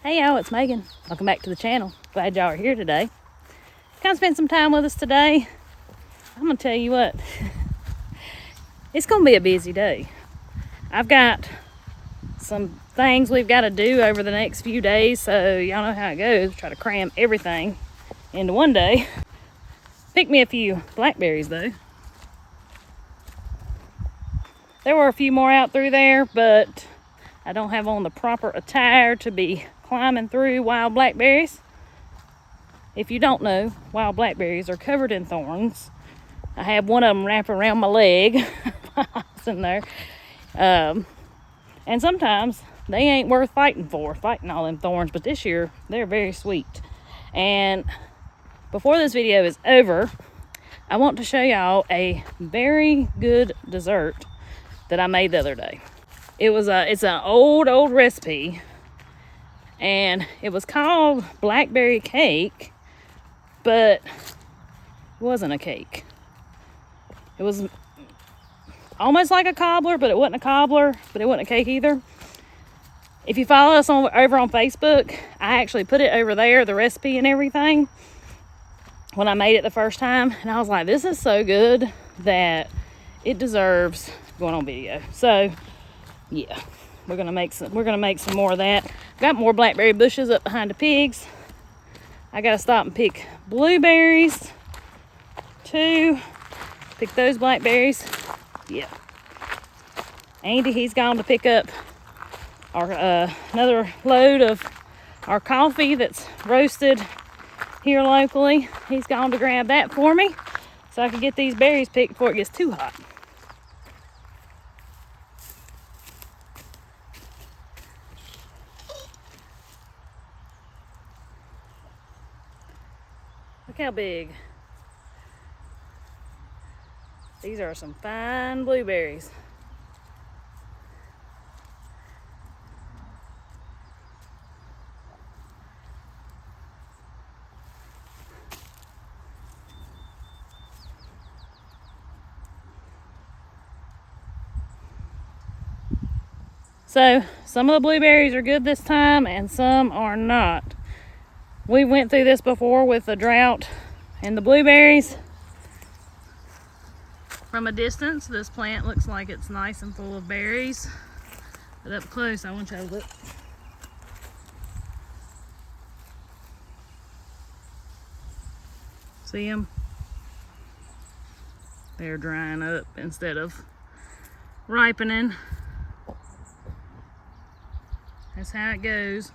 Hey y'all, it's Megan. Welcome back to the channel. Glad y'all are here today. Come spend some time with us today. I'm gonna tell you what, it's gonna be a busy day. I've got some things we've got to do over the next few days, so y'all know how it goes. Try to cram everything into one day. Pick me a few blackberries though. There were a few more out through there, but I don't have on the proper attire to be climbing through wild blackberries. If you don't know, wild blackberries are covered in thorns. I have one of them wrapped around my leg while I was in there. And sometimes they ain't worth fighting all them thorns, but this year they're very sweet. And before this video is over, I want to show y'all a very good dessert that I made the other day. It's an old recipe, and it was called blackberry cake, but it wasn't a cake. It was almost like a cobbler, but it wasn't a cobbler, but it wasn't a cake either. If you follow us over on Facebook, I actually put it over there, the recipe and everything, when I made it the first time, and I was like, this is so good that it deserves going on video. So yeah, we're gonna make some more of that. Got more blackberry bushes up behind the pigs. I gotta stop and pick blueberries too. Pick those blackberries. Yeah. Andy, he's gone to pick up our another load of our coffee that's roasted here locally. He's gone to grab that for me so I can get these berries picked before it gets too hot. Look how big. These are some fine blueberries. So some of the blueberries are good this time and some are not. We went through this before with the drought and the blueberries. From a distance, this plant looks like it's nice and full of berries. But up close, I want you to look. See them? They're drying up instead of ripening. That's how it goes.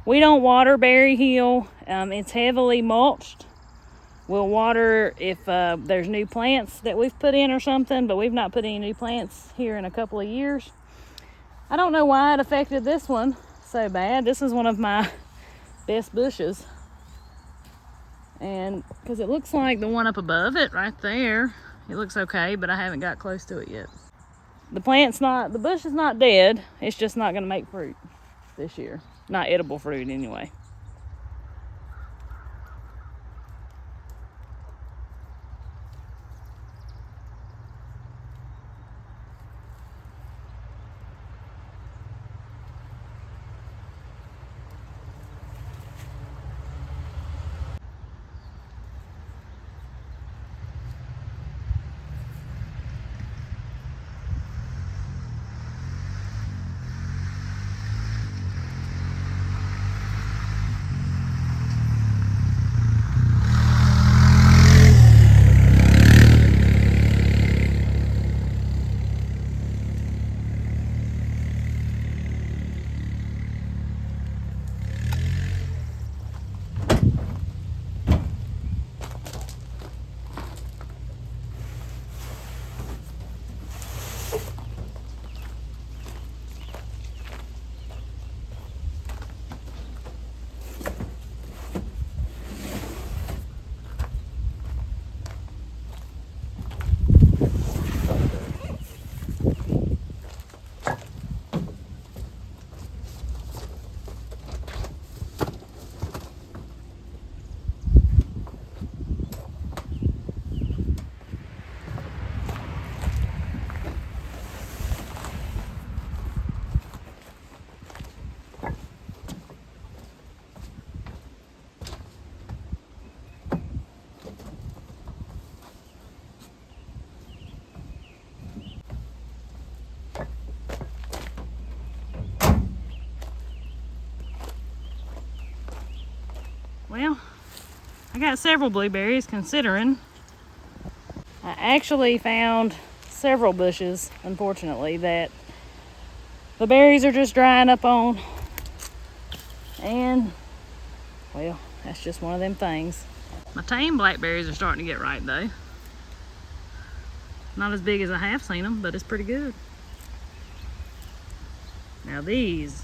We don't water Berry Hill. It's heavily mulched. We'll water if there's new plants that we've put in or something, but we've not put any new plants here in a couple of years. I don't know why it affected this one so bad. This is one of my best bushes. And because it looks like the one up above it right there, it looks okay, but I haven't got close to it yet. The bush is not dead. It's just not going to make fruit this year. Not edible fruit anyway. Well, I got several blueberries considering. I actually found several bushes, unfortunately, that the berries are just drying up on. And, well, that's just one of them things. My tame blackberries are starting to get ripe though. Not as big as I have seen them, but it's pretty good. Now these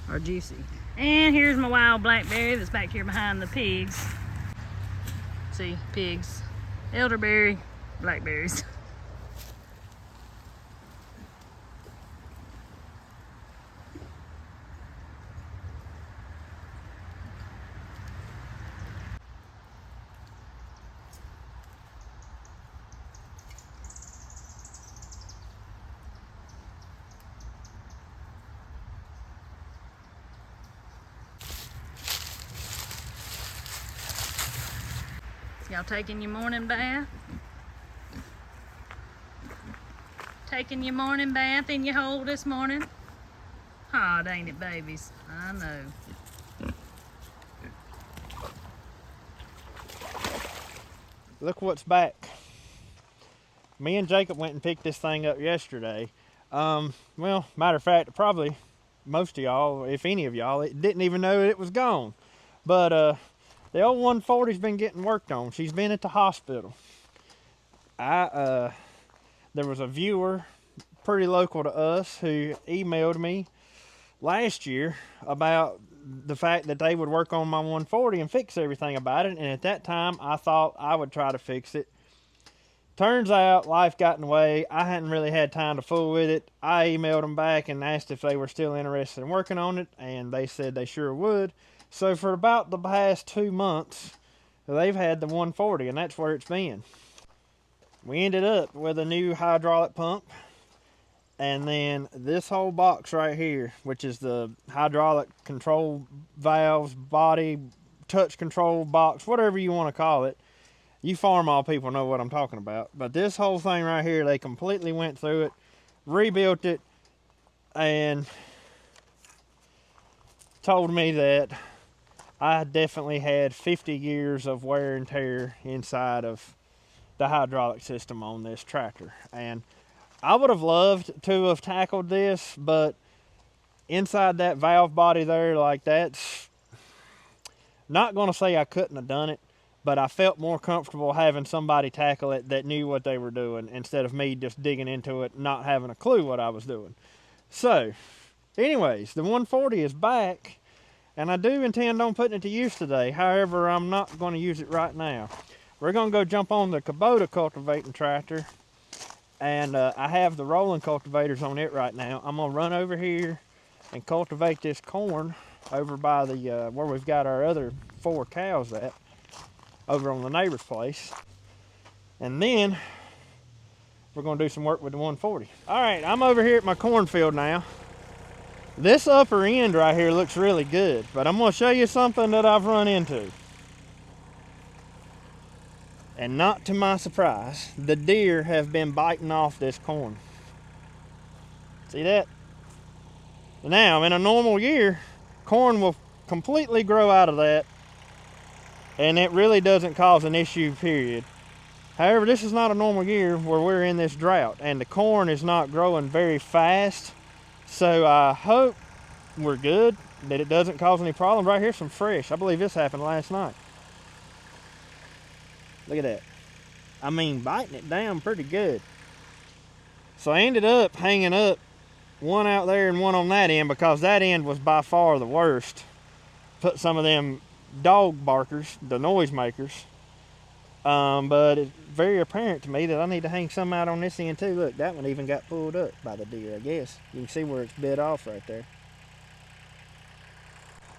are juicy. And here's my wild blackberry that's back here behind the pigs. See, pigs, elderberry, blackberries. Y'all taking your morning bath? Taking your morning bath in your hole this morning? Aw, ain't it, babies? I know. Look what's back. Me and Jacob went and picked this thing up yesterday. Well, matter of fact, probably most of y'all, if any of y'all, didn't even know it was gone. But the old 140's been getting worked on. She's been at the hospital. There was a viewer pretty local to us who emailed me last year about the fact that they would work on my 140 and fix everything about it. And at that time, I thought I would try to fix it. Turns out life got in the way. I hadn't really had time to fool with it. I emailed them back and asked if they were still interested in working on it, and they said they sure would. So for about the past 2 months, they've had the 140, and that's where it's been. We ended up with a new hydraulic pump, and then this whole box right here, which is the hydraulic control valves, body, touch control box, whatever you want to call it. You farm-all people know what I'm talking about. But this whole thing right here, they completely went through it, rebuilt it, and told me that I definitely had 50 years of wear and tear inside of the hydraulic system on this tractor. And I would have loved to have tackled this, but inside that valve body there, like, that's not going to say I couldn't have done it, but I felt more comfortable having somebody tackle it that knew what they were doing instead of me just digging into it, not having a clue what I was doing. So, anyways, the 140 is back, and I do intend on putting it to use today. However, I'm not going to use it right now. We're going to go jump on the Kubota cultivating tractor, and I have the rolling cultivators on it right now. I'm going to run over here and cultivate this corn over by the where we've got our other 4 cows at, over on the neighbor's place. And then we're going to do some work with the 140. All right, I'm over here at my cornfield now. This upper end right here looks really good, but I'm going to show you something that I've run into. And not to my surprise, the deer have been biting off this corn. See that? Now, in a normal year, corn will completely grow out of that, and it really doesn't cause an issue, period. However, this is not a normal year where we're in this drought, and the corn is not growing very fast. So I hope we're good, that it doesn't cause any problem. Right here's some fresh. I believe this happened last night. Look at that. I mean, biting it down pretty good. So I ended up hanging up one out there and one on that end, because that end was by far the worst. Put some of them dog barkers, the noise makers. But it's very apparent to me that I need to hang some out on this end too. Look, that one even got pulled up by the deer, I guess. You can see where it's bit off right there.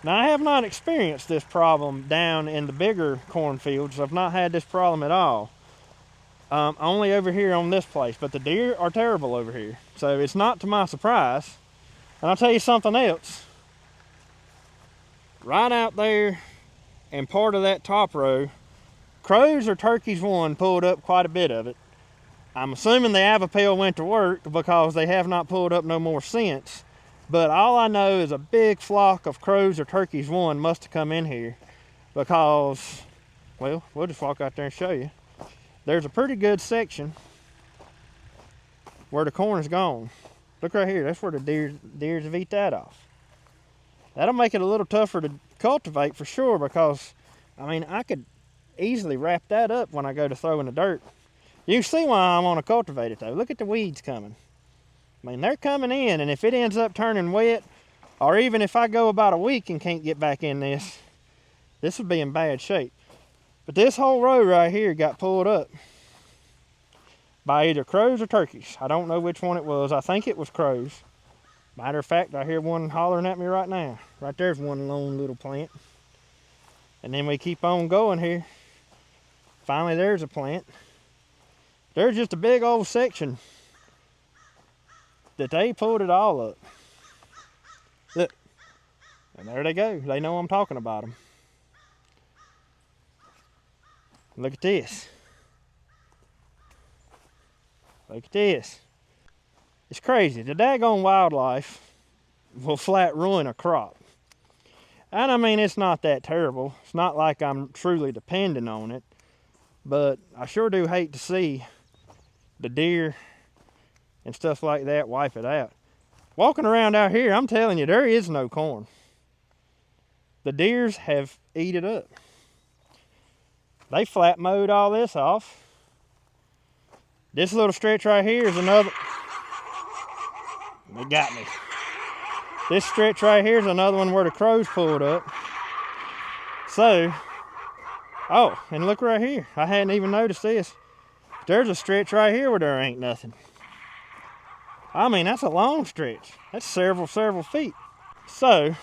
Now, I have not experienced this problem down in the bigger cornfields. I've not had this problem at all. Only over here on this place, but the deer are terrible over here. So it's not to my surprise. And I'll tell you something else. Right out there and part of that top row, crows or turkeys one pulled up quite a bit of it. I'm assuming the Avapel went to work, because they have not pulled up no more since. But all I know is a big flock of crows or turkeys one must have come in here, because, well, we'll just walk out there and show you. There's a pretty good section where the corn is gone. Look right here, that's where the deers have eat that off. That'll make it a little tougher to cultivate for sure, because, I mean, I could easily wrap that up when I go to throw in the dirt. You can see why I want to cultivate it though. Look at the weeds coming. I mean, they're coming in, and if it ends up turning wet, or even if I go about a week and can't get back in this would be in bad shape. But this whole row right here got pulled up by either crows or turkeys. I don't know which one it was. I think it was crows. Matter of fact, I hear one hollering at me right now. Right there's one lone little plant. And then we keep on going here. Finally, there's a plant. There's just a big old section that they pulled it all up. Look. And there they go. They know I'm talking about them. Look at this. Look at this. It's crazy. The daggone wildlife will flat ruin a crop. And I mean, it's not that terrible. It's not like I'm truly dependent on it. But I sure do hate to see the deer and stuff like that wipe it out. Walking around out here, I'm telling you, there is no corn. The deers have eat it up. They flat mowed all this off. This little stretch right here is another. They got me. This stretch right here is another one where the crows pulled up. So, oh, and look right here. I hadn't even noticed this. There's a stretch right here where there ain't nothing. I mean, that's a long stretch. That's several feet. So,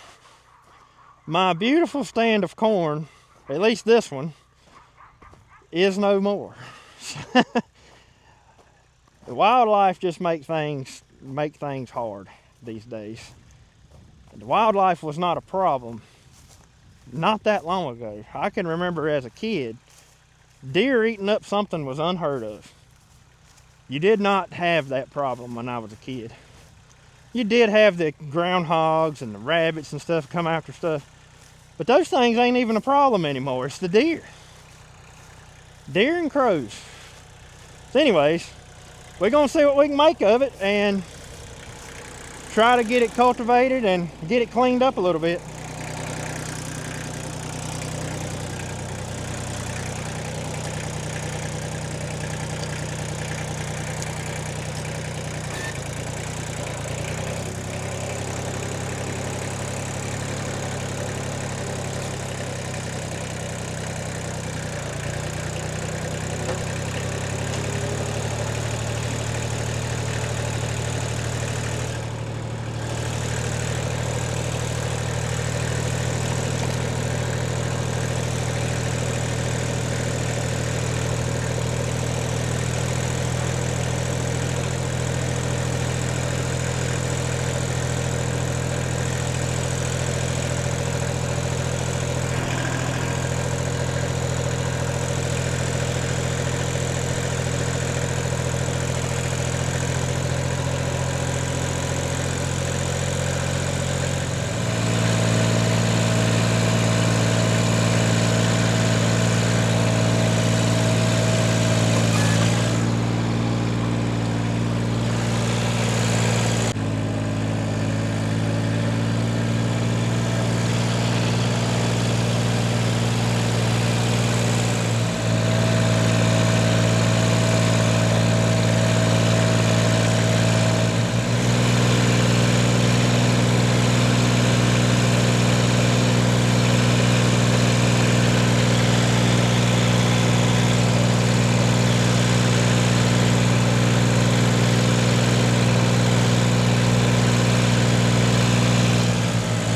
my beautiful stand of corn, at least this one, is no more. The wildlife just make things hard these days. The wildlife was not a problem not that long ago. I can remember as a kid, deer eating up something was unheard of. You did not have that problem when I was a kid. You did have the groundhogs and the rabbits and stuff come after stuff, but those things ain't even a problem anymore. It's the deer. Deer and crows. So anyways, we're gonna see what we can make of it and try to get it cultivated and get it cleaned up a little bit.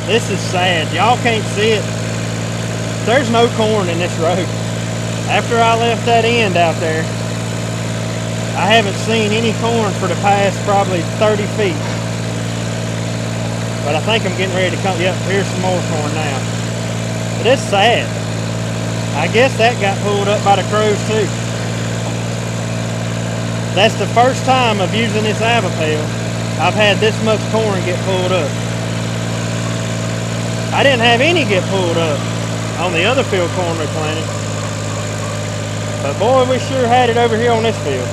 This is sad. Y'all can't see it. There's no corn in this road. After I left that end out there, I haven't seen any corn for the past probably 30 feet. But I think I'm getting ready to come. Yep, here's some more corn now. But it's sad. I guess that got pulled up by the crows too. That's the first time of using this Avapail I've had this much corn get pulled up. I didn't have any get pulled up on the other field corn we planted. But boy, we sure had it over here on this field.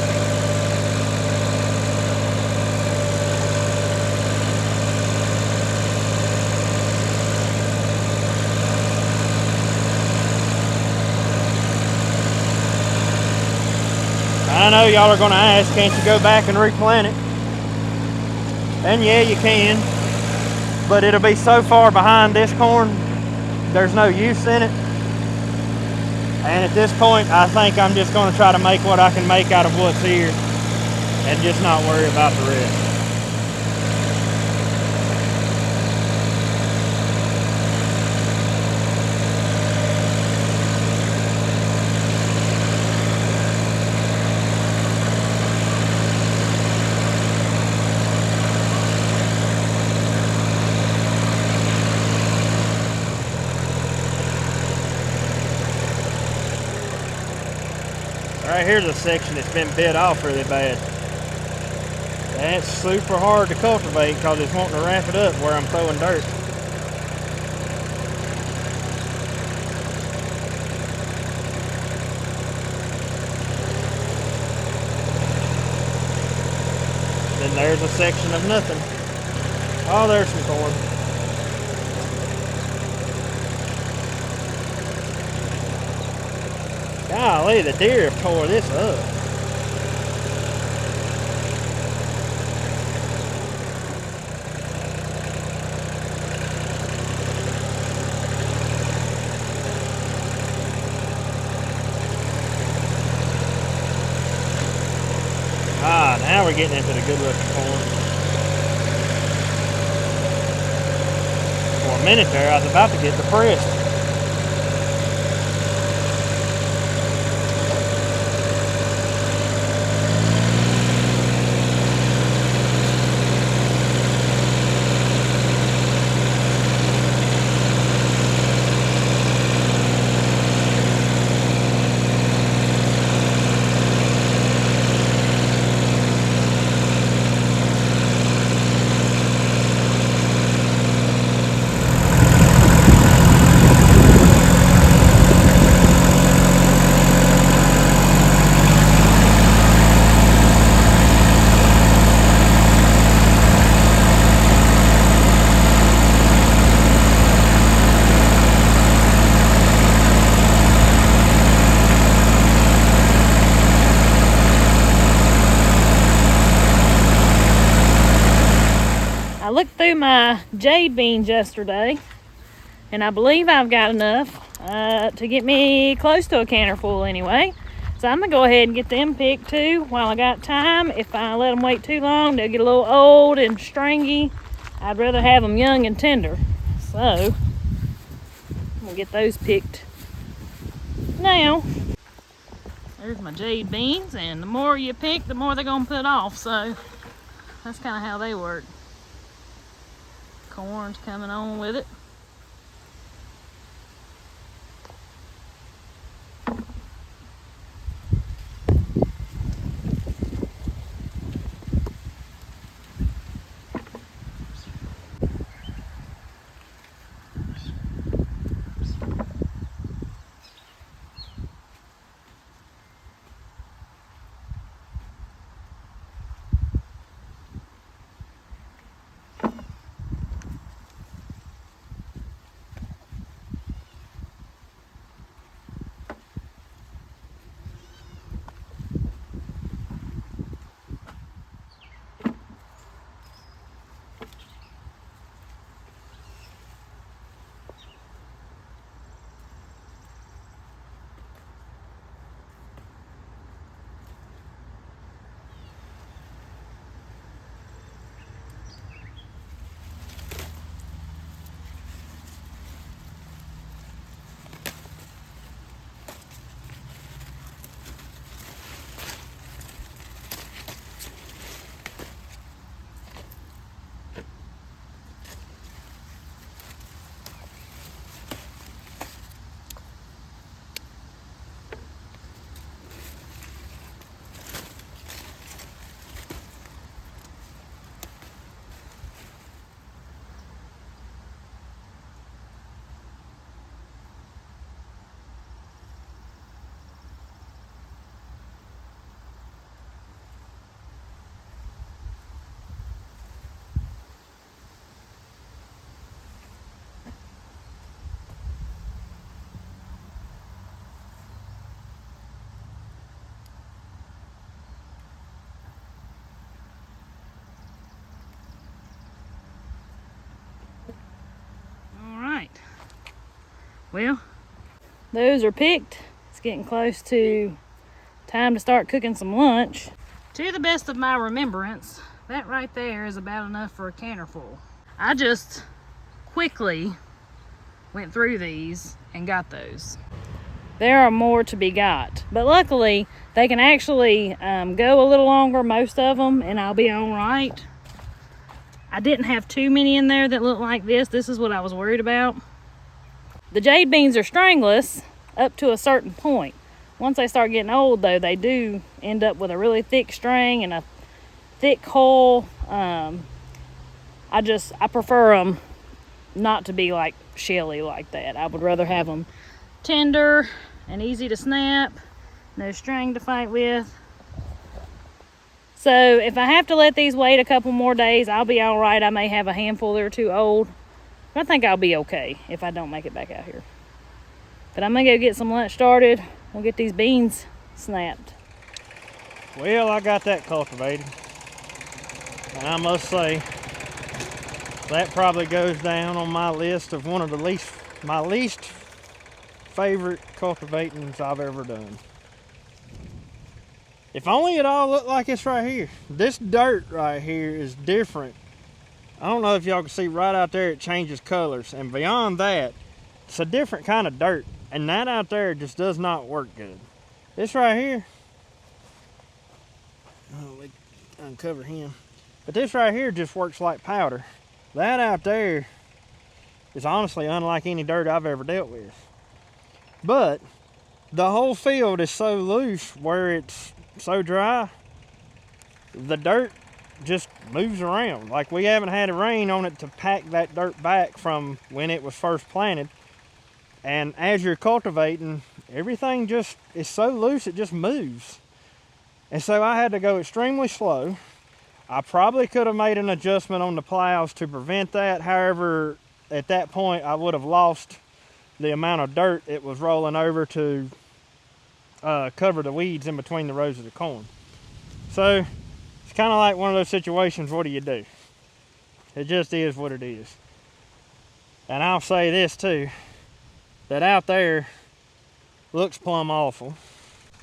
I know y'all are gonna ask, can't you go back and replant it? And yeah, you can, but it'll be so far behind this corn, there's no use in it. And at this point, I think I'm just gonna try to make what I can make out of what's here and just not worry about the rest. Right here's a section that's been bit off really bad. That's super hard to cultivate because it's wanting to wrap it up where I'm throwing dirt. Then there's a section of nothing. Oh, there's some corn. Golly, the deer have tore this up. Ah, now we're getting into the good looking corn. For a minute there, I was about to get depressed. I looked through my jade beans yesterday, and I believe I've got enough to get me close to a canner full anyway. So I'm gonna go ahead and get them picked too while I got time. If I let them wait too long, they'll get a little old and stringy. I'd rather have them young and tender. So I'm gonna get those picked now. There's my jade beans, and the more you pick, the more they're gonna put off. So that's kind of how they work. Corn's coming on with it. Well, those are picked. It's getting close to time to start cooking some lunch. To the best of my remembrance, that right there is about enough for a canner full. I just quickly went through these and got those. There are more to be got, but luckily they can actually go a little longer, most of them, and I'll be all right. I didn't have too many in there that looked like this. This is what I was worried about. The jade beans are stringless up to a certain point. Once they start getting old, though, they do end up with a really thick string and a thick hull. I prefer them not to be like shelly like that. I would rather have them tender and easy to snap, no string to fight with. So if I have to let these wait a couple more days, I'll be all right. I may have a handful that are too old, but I think I'll be okay if I don't make it back out here. But I'm gonna go get some lunch started. We'll get these beans snapped. Well, I got that cultivated, and I must say that probably goes down on my list of one of my least favorite cultivatings I've ever done. If only it all looked like it's right here. This dirt right here is different. I don't know if y'all can see right out there, it changes colors, and beyond that, it's a different kind of dirt, and that out there just does not work good. This right here, oh, we uncover him, but this right here just works like powder. That out there is honestly unlike any dirt I've ever dealt with. But the whole field is so loose where it's so dry, the dirt just moves around. Like, we haven't had a rain on it to pack that dirt back from when it was first planted. And as you're cultivating, everything just is so loose it just moves. And so I had to go extremely slow. I probably could have made an adjustment on the plows to prevent that. However, at that point I would have lost the amount of dirt it was rolling over to cover the weeds in between the rows of the corn. So it's kind of like one of those situations, what do you do? It just is what it is. And I'll say this too, that out there looks plumb awful.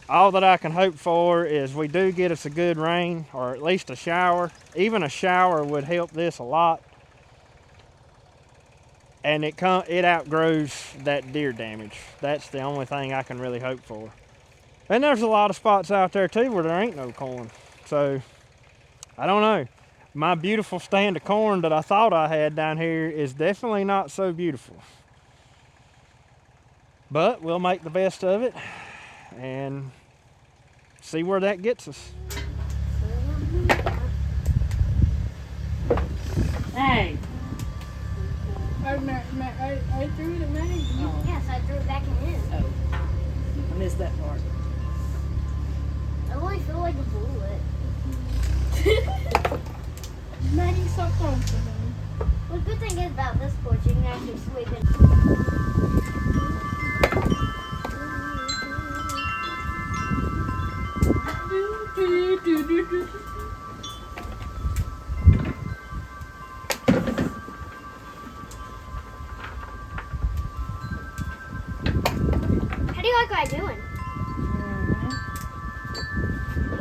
All that I can hope for is we do get us a good rain, or at least a shower. Even a shower would help this a lot. And it outgrows that deer damage. That's the only thing I can really hope for. And there's a lot of spots out there too where there ain't no corn. So, I don't know. My beautiful stand of corn that I thought I had down here is definitely not so beautiful. But we'll make the best of it and see where that gets us. Hey. I threw it at Meagan. Oh. Yes, I threw it back in his. Oh, I missed that part. I only feel like a bullet. Meagan, stop throwing for him. Well, the good thing is about this porch, you can actually sweep it. How do you like what I'm doing?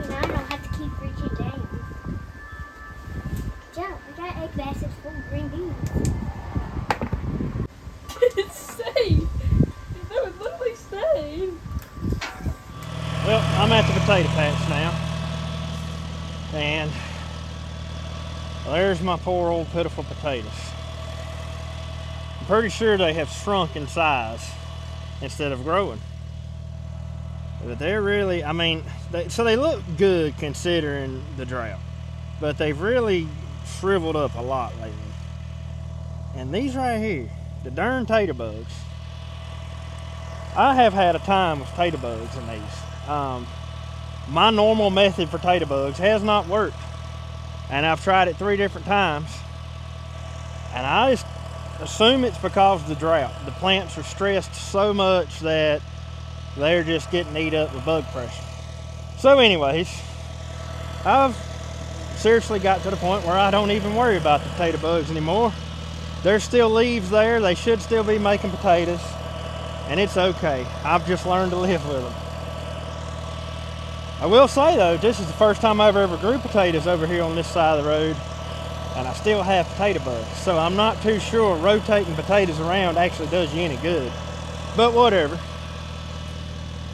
Now I don't have to keep reaching down. Joe, I got egg baskets full of green beans. It's safe. That would literally stay. Well, I'm at the potato patch now. And there's my poor old pitiful potatoes. I'm pretty sure they have shrunk in size instead of growing. But they're really, I mean, they look good considering the drought. But they've really shriveled up a lot lately. And these right here, the darn tater bugs. I have had a time with tater bugs in these. My normal method for tater bugs has not worked. And I've tried it 3 different times. And I just assume it's because of the drought. The plants are stressed so much that they're just getting eat up with bug pressure. So anyways, I've seriously got to the point where I don't even worry about the potato bugs anymore. There's still leaves there. They should still be making potatoes. and it's okay. I've just learned to live with them. I will say though, this is the first time I've ever grew potatoes over here on this side of the road, and I still have potato bugs. So I'm not too sure rotating potatoes around actually does you any good, but whatever.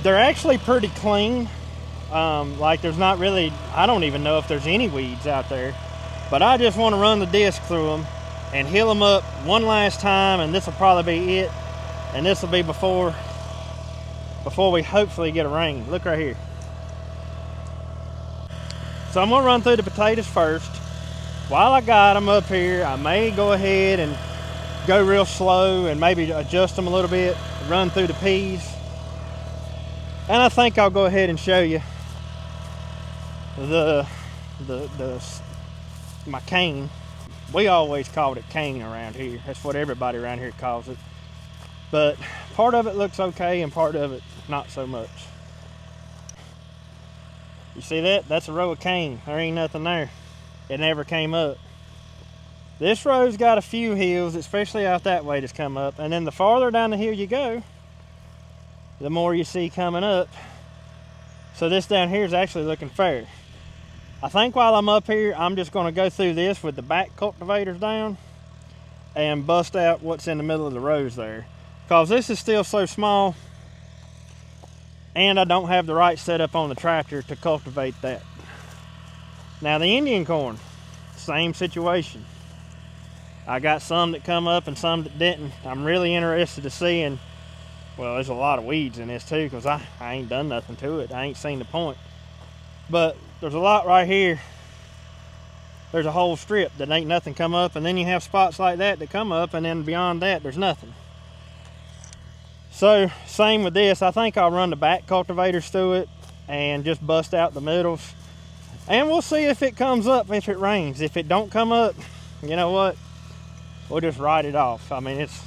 They're actually pretty clean. Like there's not really, I don't even know if there's any weeds out there, but I just want to run the disc through them and heal them up one last time, and this will probably be it. And this will be before we hopefully get a rain. Look right here. So I'm gonna run through the potatoes first. While I got them up here, I may go ahead and go real slow and maybe adjust them a little bit, run through the peas. And I think I'll go ahead and show you my cane. We always called it cane around here. That's what everybody around here calls it. But part of it looks okay and part of it not so much. You see that? That's a row of cane. There ain't nothing there. It never came up. This row's got a few hills, especially out that way, that's come up. And then the farther down the hill you go, the more you see coming up. So this down here is actually looking fair. I think while I'm up here, I'm just going to go through this with the back cultivators down and bust out what's in the middle of the rows there. Because this is still so small, and I don't have the right setup on the tractor to cultivate that. Now the Indian corn, same situation. I got some that come up and some that didn't. I'm really interested to see, and well, there's a lot of weeds in this too, because I ain't done nothing to it. I ain't seen the point. But there's a lot right here. There's a whole strip that ain't nothing come up, and then you have spots like that that come up, and then beyond that there's nothing. So same with this. I think I'll run the back cultivators through it and just bust out the middles, and we'll see if it comes up if it rains. If it don't come up, you know what, we'll just write it off. I mean, it's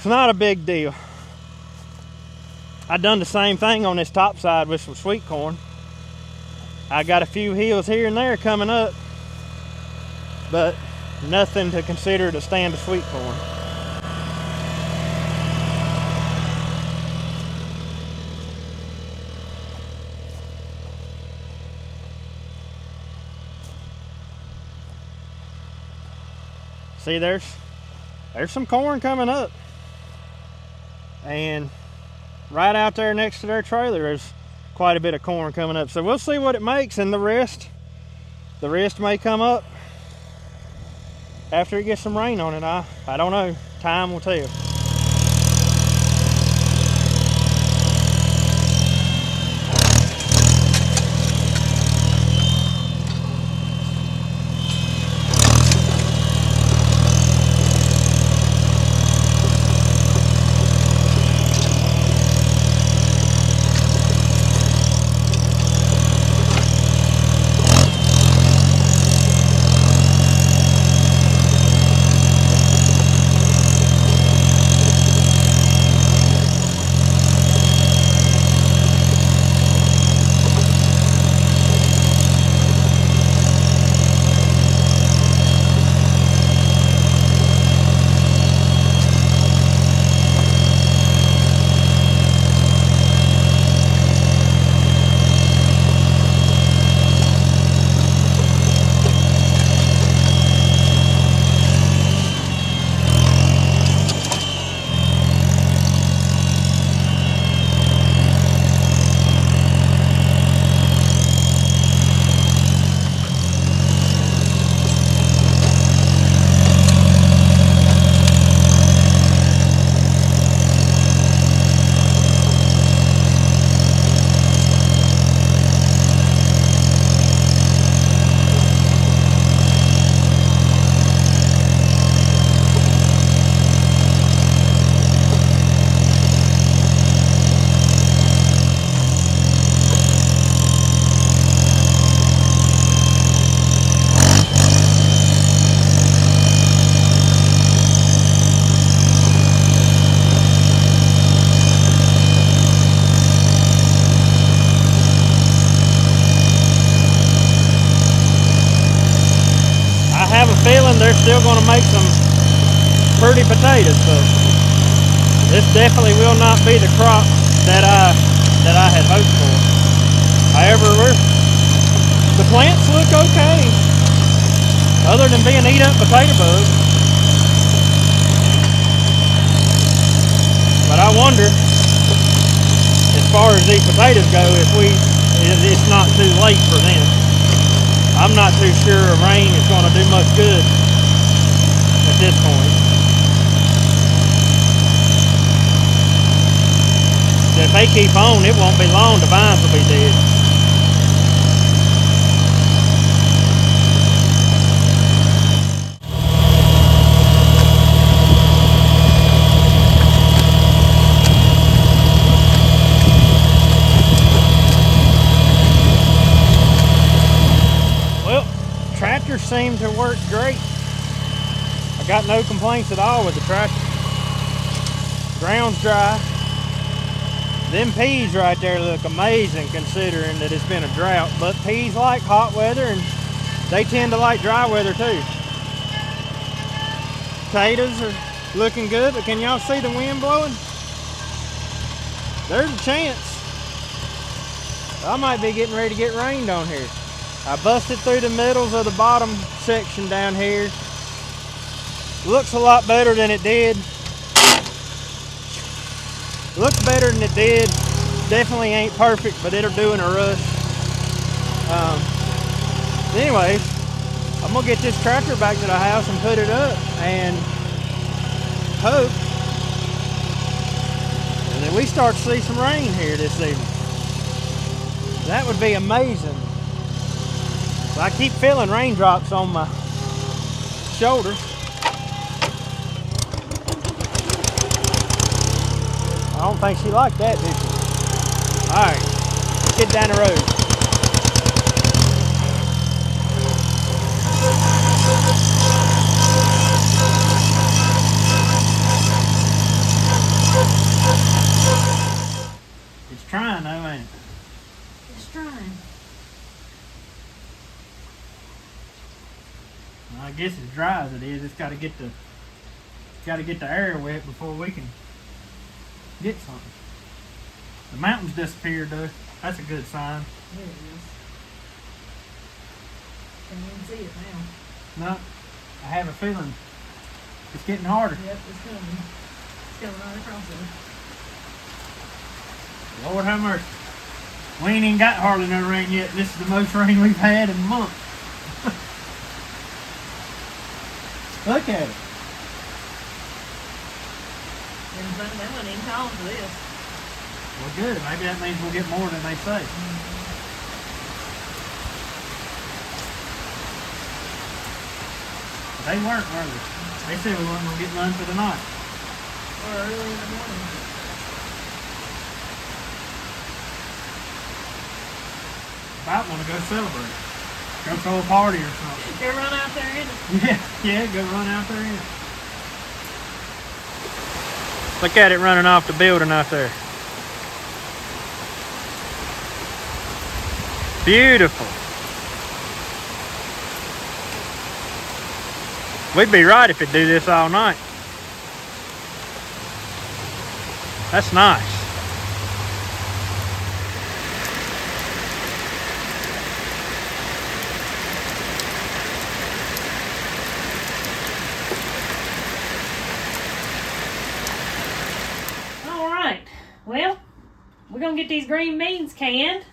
not a big deal. I done the same thing on this top side with some sweet corn. I got a few hills here and there coming up, but nothing to consider to stand of sweet corn. See, there's some corn coming up, and right out there next to their trailer there's quite a bit of corn coming up. So we'll see what it makes, and the rest may come up after it gets some rain on it. I don't know. Time will tell. Feeling they're still going to make some pretty potatoes. So This definitely will not be the crop that I had hoped for. However, the plants look okay, other than being eat up potato bugs. But I wonder, as far as these potatoes go, if it's not too late for them. I'm not too sure a rain is going to do much good at this point. If they keep on, it won't be long, the vines will be dead. Well, tractors seem to work great. I got no complaints at all with the tractor. Ground's dry. Them peas right there look amazing considering that it's been a drought, but peas like hot weather and they tend to like dry weather too. Potatoes are looking good, but can y'all see the wind blowing? There's a chance I might be getting ready to get rained on here. I busted through the middles of the bottom section down here. Looks a lot better than it did. Looks better than it did. Definitely ain't perfect, but it'll do in a rush. Anyways, I'm gonna get this tractor back to the house and put it up and hope that we start to see some rain here this evening. That would be amazing. I keep feeling raindrops on my shoulders. I don't think she liked that, did she? Alright, let's get down the road. It's trying though, ain't it? It's trying. Well, I guess as dry as it is, it's gotta get the air wet before we can get something. The mountains disappeared though. That's a good sign. There it is. Can't even see it now. No, I have a feeling it's getting harder. Yep, it's coming. It's coming right across it. Lord have mercy. We ain't even got hardly no rain yet. This is the most rain we've had in months. Look at it. And they wouldn't even call for this. Well, good. Maybe that means we'll get more than they say. They weren't, were they? They said we weren't going to get none for the night. Or early in the morning. About want to go celebrate. Go throw a party or something. Go run out there in it. Yeah, go run out there in it. Look at it running off the building out there. Beautiful. We'd be right if it'd do this all night. That's nice. All right. Well, we're going to get these green beans canned.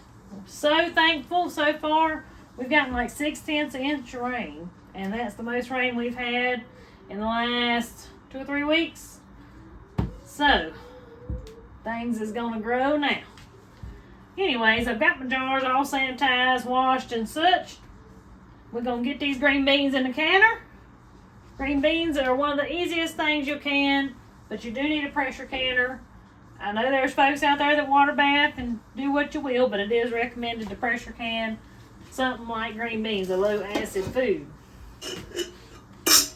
So thankful so far. We've gotten like 6/10 inch rain, and that's the most rain we've had in the last 2 or 3 weeks. So things is gonna grow now. Anyways, I've got my jars all sanitized, washed, and such. We're gonna get these green beans in the canner. Green beans are one of the easiest things you can, but you do need a pressure canner. I know there's folks out there that water bath and do what you will, but it is recommended to pressure can something like green beans, a low acid food. So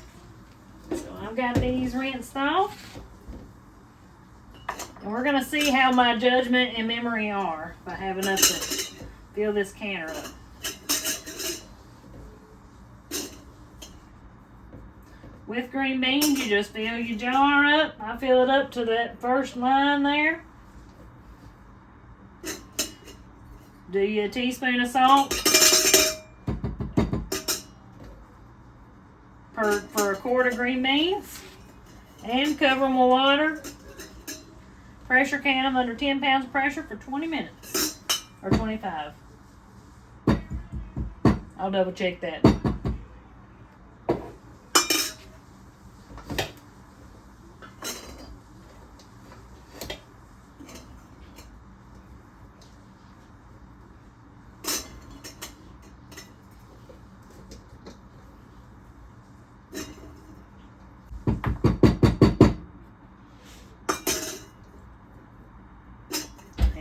I've got these rinsed off. And we're gonna see how my judgment and memory are if I have enough to fill this canner up. with green beans, you just fill your jar up. I fill it up to that first line there. Do you a teaspoon of salt for a quart of green beans, and cover them with water. Pressure can them under 10 pounds of pressure for 20 minutes or 25. I'll double check that.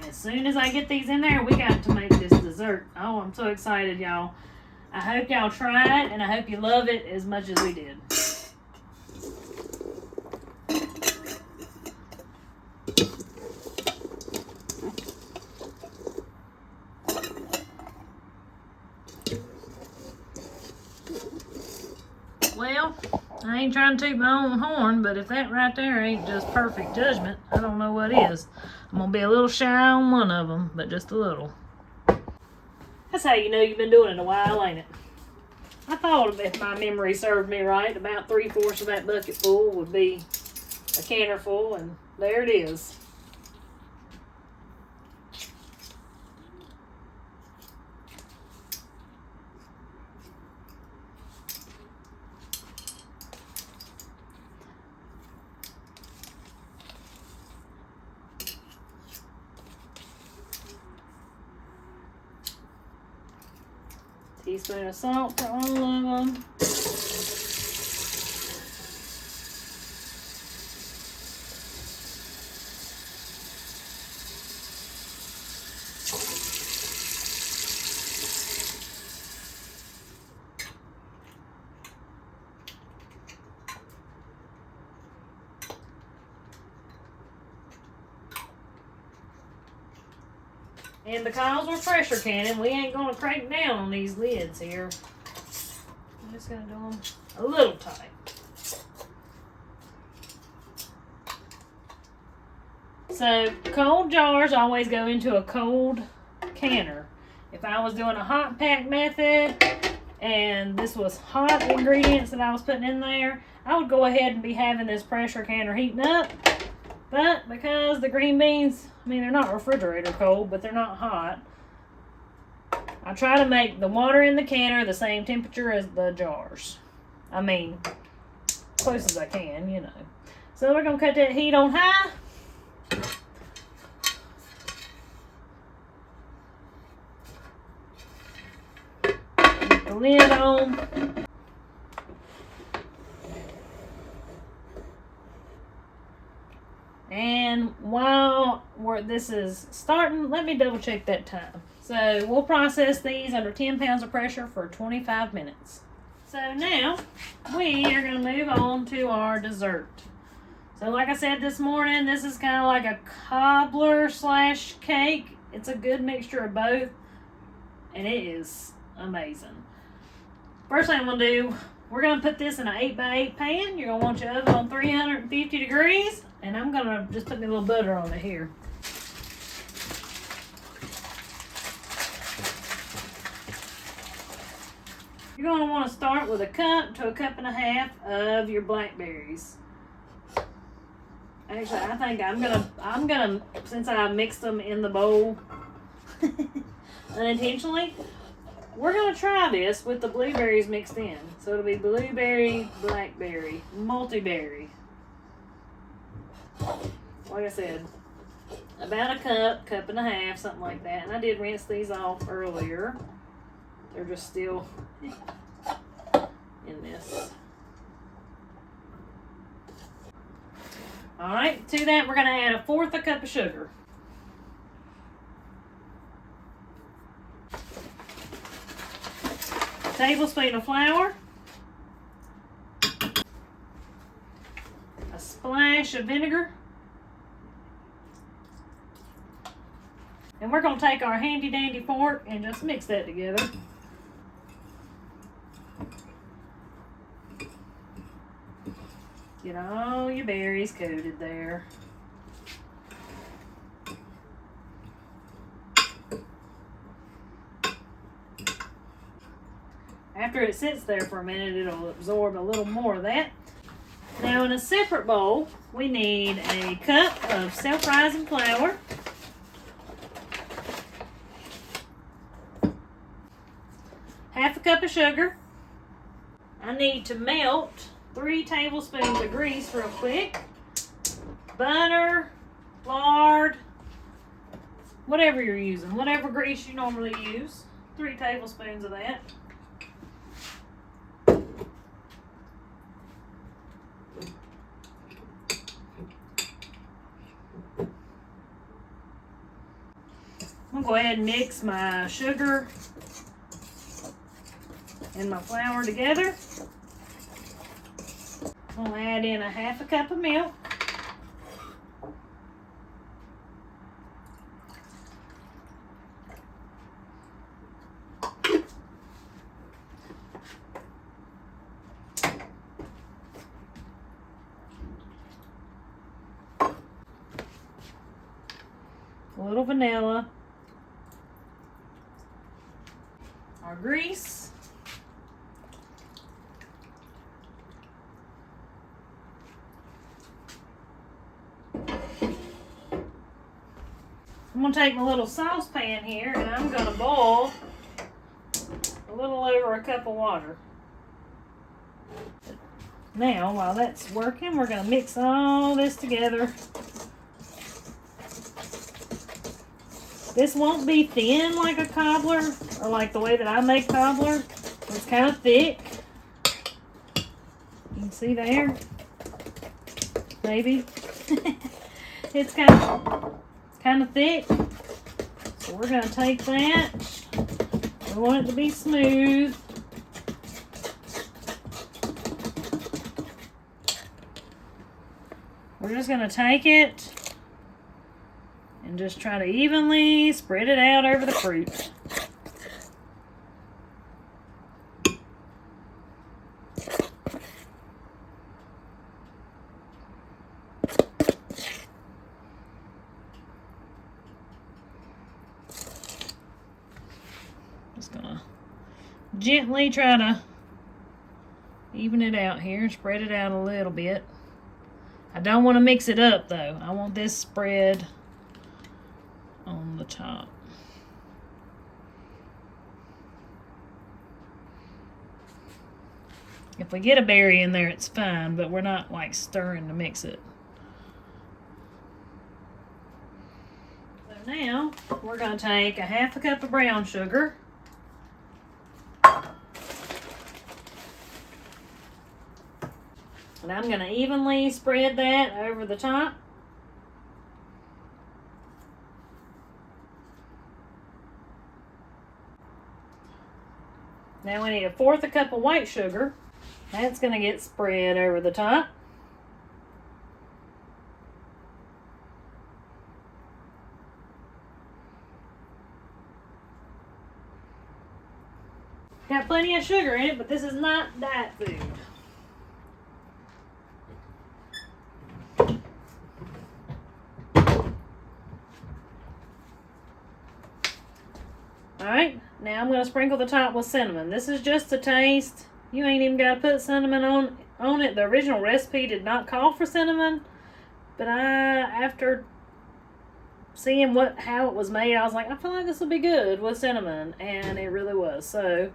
As soon as I get these in there, we got to make this dessert. Oh, I'm so excited, y'all. I hope y'all try it, and I hope you love it as much as we did. Well, I ain't trying to toot my own horn, but if that right there ain't just perfect judgment, I don't know what is. I'm gonna be a little shy on one of them, but just a little. That's how you know you've been doing it a while, ain't it? I thought, if my memory served me right, about 3/4 of that bucket full would be a canner full, and there it is. Teaspoon of salt for all of them. And because we're pressure canning, we ain't gonna crank down on these lids here. I'm just gonna do them a little tight. So cold jars always go into a cold canner. If I was doing a hot pack method and this was hot ingredients that I was putting in there, I would go ahead and be having this pressure canner heating up. But because the green beans, I mean, they're not refrigerator cold, but they're not hot, I try to make the water in the canner the same temperature as the jars. I mean, close as I can, you know. So we're going to cut that heat on high. Put the lid on. And while this is starting, let me double check that time. So we'll process these under 10 pounds of pressure for 25 minutes. So now we are going to move on to our dessert. So like I said this morning, this is kind of like a cobbler slash cake. It's a good mixture of both, and it is amazing. First thing I'm going to do, we're going to put this in an 8x8 pan. You're going to want your oven on 350 degrees. And I'm going to just put me a little butter on it here. You're going to want to start with a cup to a cup and a half of your blackberries. Actually, I think I'm gonna since I mixed them in the bowl unintentionally, we're gonna try this with the blueberries mixed in. So it'll be blueberry, blackberry, multi-berry. Like I said, about a cup, cup and a half, something like that. And I did rinse these off earlier. They're just still in this. Alright, to that we're going to add 1/4 cup of sugar. A tablespoon of flour. A splash of vinegar. And we're going to take our handy dandy fork and just mix that together. Get all your berries coated there. After it sits there for a minute, it'll absorb a little more of that. Now in a separate bowl, we need a cup of self-rising flour, half a cup of sugar. I need to melt 3 tablespoons of grease real quick, butter, lard, whatever you're using, whatever grease you normally use, 3 tablespoons of that. I'm going to go ahead and mix my sugar and my flour together. I'll add in a half a cup of milk. A little vanilla. Our grease. I'm going to take my little saucepan here and I'm going to boil a little over a cup of water. Now, while that's working, we're going to mix all this together. This won't be thin like a cobbler or like the way that I make cobbler. It's kind of thick. You can see there. Maybe. It's kind of thick. So we're going to take that. We want it to be smooth. We're just going to take it and just try to evenly spread it out over the fruit. Just gonna gently try to even it out here, spread it out a little bit. I don't want to mix it up though. I want this spread on the top. If we get a berry in there, it's fine, but we're not like stirring to mix it. So now we're going to take a half a cup of brown sugar. And I'm going to evenly spread that over the top. Now we need 1/4 cup of white sugar. That's going to get spread over the top. Got plenty of sugar in it, but this is not diet food. Alright, now I'm going to sprinkle the top with cinnamon. This is just a taste. You ain't even got to put cinnamon on it. The original recipe did not call for cinnamon. But after seeing how it was made, I was like, I feel like this will be good with cinnamon. And it really was. So,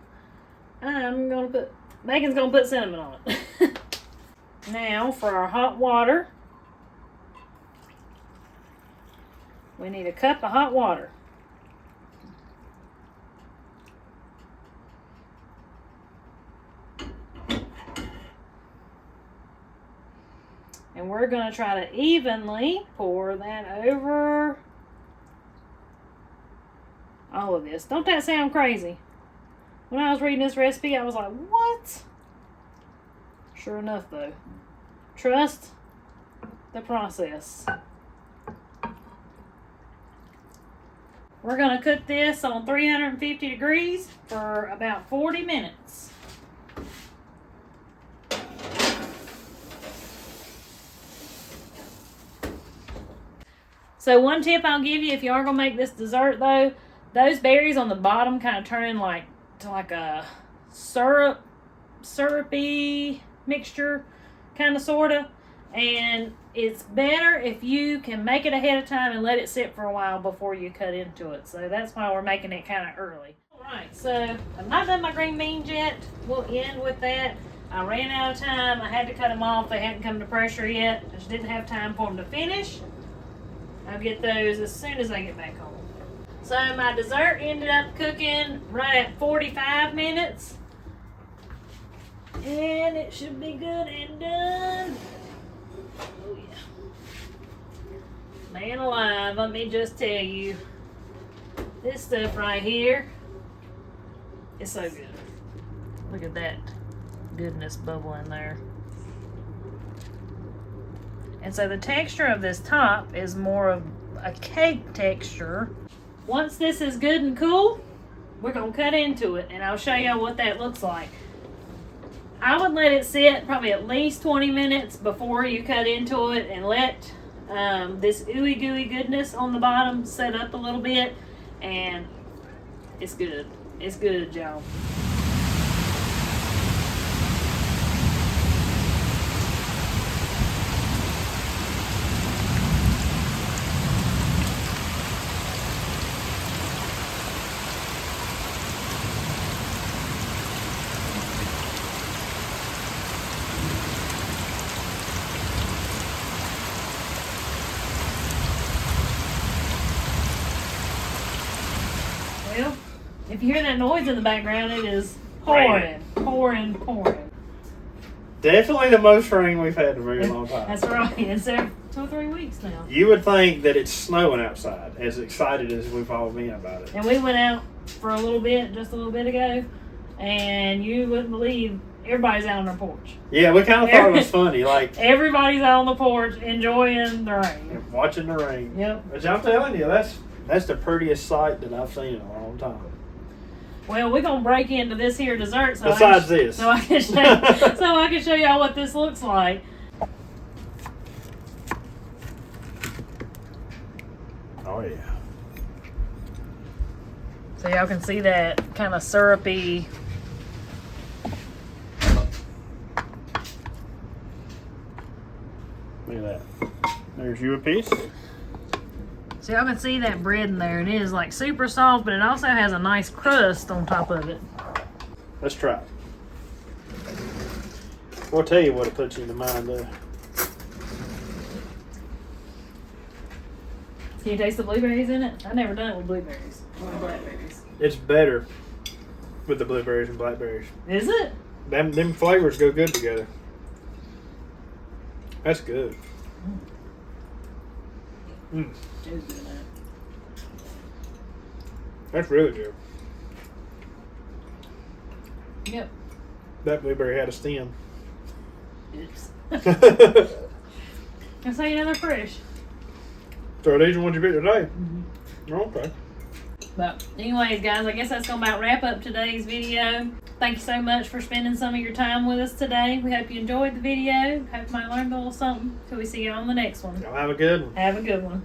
I'm going to Megan's going to put cinnamon on it. Now, for our hot water, we need a cup of hot water. And we're going to try to evenly pour that over all of this. Don't that sound crazy? When I was reading this recipe, I was like, what? Sure enough, though. Trust the process. We're going to cook this on 350 degrees for about 40 minutes. So one tip I'll give you if you are gonna make this dessert though, those berries on the bottom kind of turn to like a syrupy mixture, kind of sorta. And it's better if you can make it ahead of time and let it sit for a while before you cut into it. So that's why we're making it kind of early. Alright, so I've not done my green beans yet. We'll end with that. I ran out of time. I had to cut them off. They hadn't come to pressure yet. I just didn't have time for them to finish. I'll get those as soon as I get back home. So my dessert ended up cooking right at 45 minutes. And it should be good and done. Oh yeah. Man alive, let me just tell you. This stuff right here is so good. Look at that goodness bubbling there. And so the texture of this top is more of a cake texture. Once this is good and cool, we're gonna cut into it and I'll show you what that looks like. I would let it sit probably at least 20 minutes before you cut into it and let this ooey gooey goodness on the bottom set up a little bit, and it's good. It's good, y'all. Well, if you hear that noise in the background, it is pouring. Definitely the most rain we've had in a very long time. That's right. It's there 2 or 3 weeks now. You would think that it's snowing outside, as excited as we've all been about it. And we went out for a little bit, just a little bit ago, and you wouldn't believe everybody's out on their porch. Yeah, we kind of thought it was funny. Like, everybody's out on the porch enjoying the rain. watching the rain. Yep. Which I'm telling you, that's the prettiest sight that I've seen in a long time. Well, we're gonna break into this here dessert. So Besides this, so I can show y'all what this looks like. Oh yeah. So y'all can see that kind of syrupy. Look at that. There's you a piece. So y'all can see that bread in there, and it is like super soft, but it also has a nice crust on top of it. Let's try it. We'll tell you what it puts you in the mind of. Can you taste the blueberries in it? I've never done it with blueberries or blackberries. It's better with the blueberries and blackberries. Is it? Them flavors go good together. That's good. Mm. That's really good. Yep. That blueberry had a stem. Oops. That's how you know they're fresh. So these are ones you picked today? Mm-hmm. Okay. But anyways, guys, I guess that's going to about wrap up today's video. Thank you so much for spending some of your time with us today. We hope you enjoyed the video. Hope you might learn a little something. Till we see you on the next one. Y'all have a good one. Have a good one.